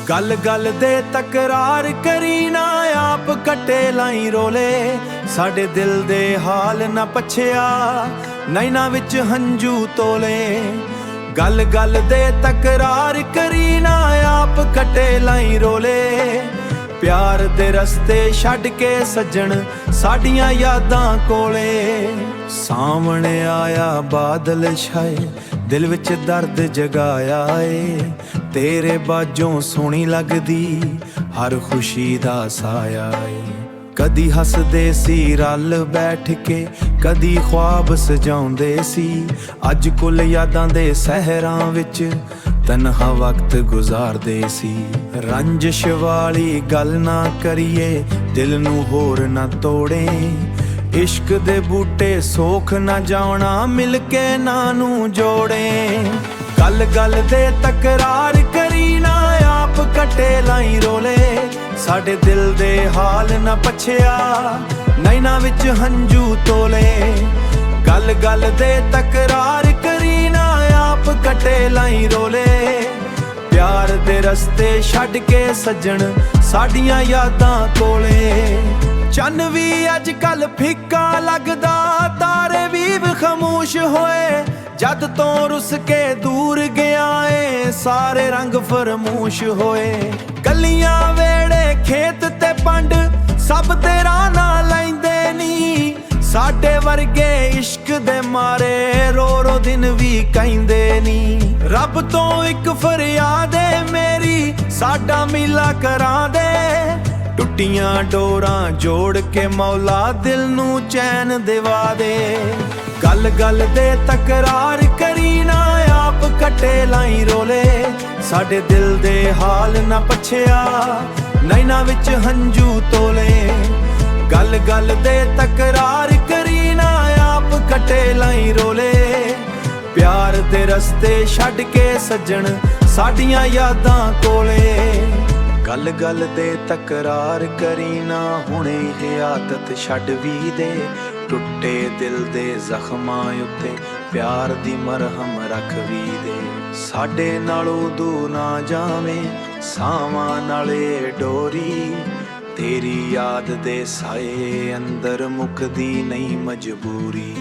गल गल दे तकरार करी ना आप कट्टे लाई रोले साडे दिल दे हाल ना पछया नैना विच हंजू तोले। गल गल दे तकरार करी ना आप कट्टे लाई रोले प्यार दे रस्ते छड्ड के सज्जण साडियां यादां कोले। सामने आया बादल छाए दिल विच दर्द जगाया ए तेरे बाजों सोहनी लगदी हर खुशी दा साया ए। कदी हसदे सी रल बैठ के कदी ख्वाब सजाउंदे सी अज कुल यादां दे सहरां विच तन्हा वक्त गुजारदे सी। रंजिश वाली गल ना करिए दिल नू होर ना तोड़े इश्क दे बूटे सोख ना जाना मिल के ना नू जोड़े। गल गल दे तकरार करी ना आप कट्टे लाई रोले साडे दिल दे हाल ना पछया नैना विच हंजू तोले। गल गल दे तकरार करी ना आप कट्टे लाई रोले प्यार दे रस्ते छड्ड के सज्जण साडियां यादां कोले। चन्न भी अज कल फिक्का लगदा तारे भी खामोश होए जद तो रुस के दूर गया ए सारे रंग फरमूश होए। गलियां वेड़े खेत ते पंड सब तेरा ना लैंदे नी साडे वर्गे इश्क दे मारे रो रो दिन भी कहिंदे नी। रब तो एक फरियाद है मेरी साडा मिला करा दे टुटियां डोरां जोड़ के मौला दिल नू चैन दिवा दे। गल गल दे तकरार करी ना आप कट्टे लाई रोले साडे दिल दे हाल ना पछया नैना विच हंजू तोले। गल गल दे तकरार करी ना आप कट्टे लाई रोले प्यार दे रस्ते छड्ड के सज्जण साडियां यादां कोले। गल गल दे तकरार करी ना हुणे ये आदत छड्ड भी दे टुटे दिल दे जख्मां उत्ते प्यार दी मरहम रख भी दे। साडे नालों दूर ना जावें सावां नाले डोरी तेरी याद दे साए अंदर मुकदी नहीं मजबूरी।